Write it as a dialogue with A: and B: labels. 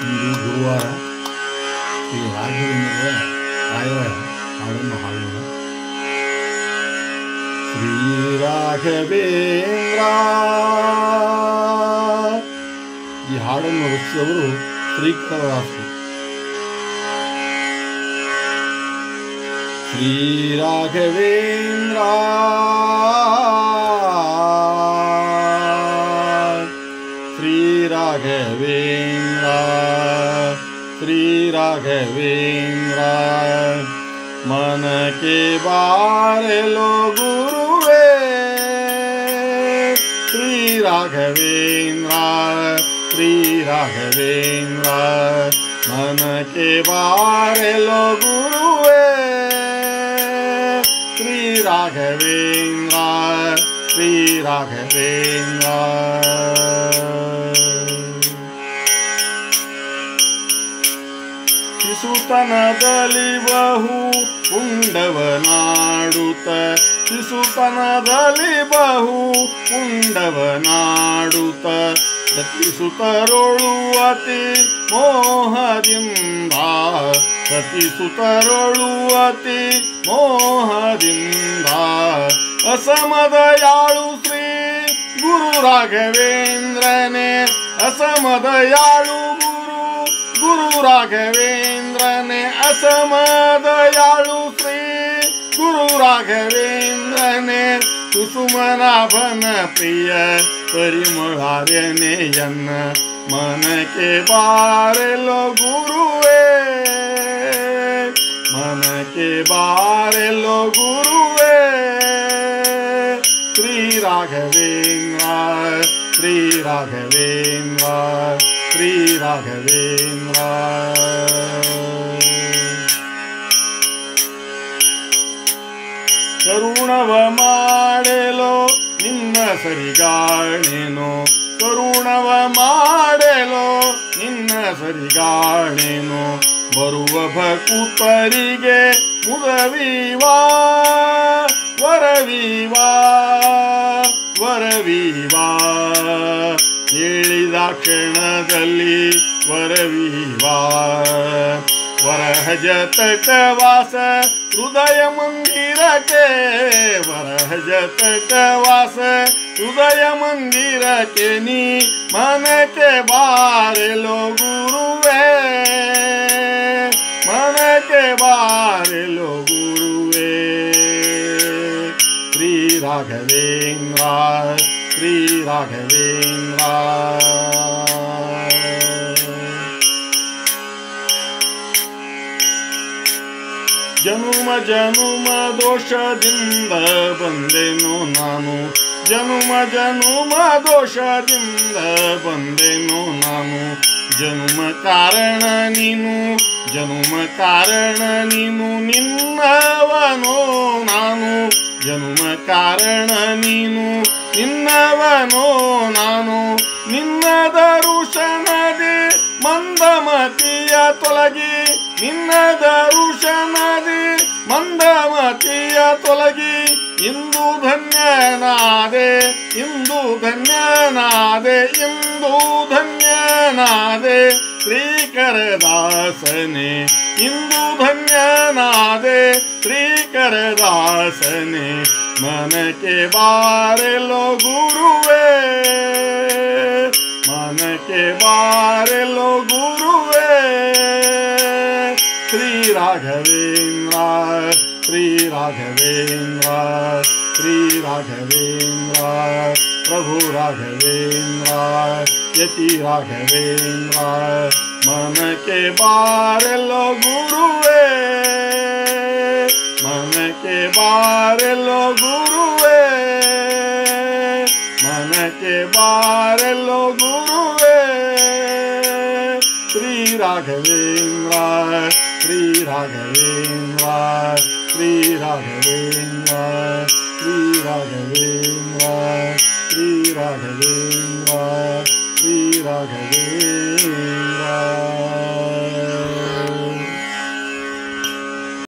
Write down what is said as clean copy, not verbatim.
A: ಇಂದು ಗುರುವಾರ ಶ್ರೀ ರಾಘವೇಂದ್ರ ರಾಯರ ಹಾಡನ್ನು ಹಾಡೋಣ. ಶ್ರೀ ರಾಘವೇಂದ್ರ. ಈ ಹಾಡನ್ನು ರಚಿಸಿದವರು ಶ್ರೀಕರದಾಸರು. ಶ್ರೀ ರಾಘವೇಂದ್ರ ಶ್ರೀ ರಾಘವೇಂದ್ರ ಶ್ರೀ ರಾಘವೇಂದ್ರ मन के बारे लो गुरुवे श्री राघवेंद्र श्री राघवेंद्र मन के बारे लो गुरुवे श्री राघवेंद्र श्री राघवेंद्र ಶಿಶುತನದಲ್ಲಿ ಬಹು ಪುಂಡವನಾಡುತ್ತ ಶಿಶುತನದಲ್ಲಿ ಬಹು ಪುಂಡವನಾಡುತ್ತ ಸತಿಸುತರೊಳು ಅತಿ ಮೋಹದಿಂದ ಸತಿಸುತರೊಳು ಅತಿ ಮೋಹದಿಂದ ಅಸಮದಯಾಳು ಶ್ರೀ ಗುರು ರಾಘವೇಂದ್ರನೇ ಅಸಮದಯಾಳು गुरु राघवेंद्र ने असमदयाळु श्री गुरु राघवेंद्र ने कुसुमनाभन प्रिय परिमळार्यने यन्न मन के बारे लो गुरुवे मन के बारे लो गुरुवे श्री राघवेंद्र श्री राघवेंद्र श्री राघवेंद्र करुणव माडेलो निन्न सरिगाणेनो करुणव माडेलो निन्न सरिगाणेनो बरुव भकुतरिगे मुदवीवा वरवीवा वरवीवा ಹೇಳಿದ ಕ್ಷಣದಲ್ಲಿ ವರವಿವಾ ವರಹಜ ತಟವಾಸ ಹೃದಯ ಮಂದಿರಕ್ಕೆ ವರಹಜ ತಟವಾಸ ಹೃದಯ ಮಂದಿರಕ್ಕೆ ನೀ ಮನಕ್ಕೆ ಬಾರೆಲೋ ಗುರುವೇ ಮನಕ್ಕೆ ಬಾರೆಲೋ ಗುರುವೇ ಶ್ರೀ ರಾಘವೇಂದ್ರ श्री राघवेंद्र जनुम जनुम दोषದಿಂದ ಬಂದೆನು ನಾನು ಜನುಮ ಜನುಮ ದೋಷದಿಂದ ಬಂದೆನು ನಾನು ಜನುಮ ಕಾರಣ ನೀನು ಜನುಮ ಕಾರಣ ನೀನು ನಿನ್ನವನೋ ನಾನು ಜನುಮ ಕಾರಣ ನೀನು ನಿನ್ನವನೋ ನಾನು ನಿನ್ನ ದರುಶನದಿ ಮಂದಮತಿಯ ತೊಲಗಿ ನಿನ್ನ ದರುಶನದಿ ಮಂದಮತಿಯ ತೊಲಗಿ ಇಂದು ಧನ್ಯನಾದೆ ಇಂದು ಧನ್ಯನಾದೆ ಇಂದು ಧನ್ಯನಾದೆ ಶ್ರೀಕರದಾಸನೆ ಇಂದು ಧನ್ಯನಾದೆ ಶ್ರೀಕರದಾಸನೆ मन के बारे लो गुरुवे मन के बारे लो गुरुवे श्री राघवेंद्र श्री राघवेंद्र श्री राघवेंद्र प्रभु राघवेंद्र यति राघवेंद्र मन के बारे लो गुरुवे मन के बारे लो गुरुवे मन के बारे लो गुरुवे श्री राघवेंद्र श्री राघवेंद्र श्री राघवेंद्र श्री राघवेंद्र श्री राघवेंद्र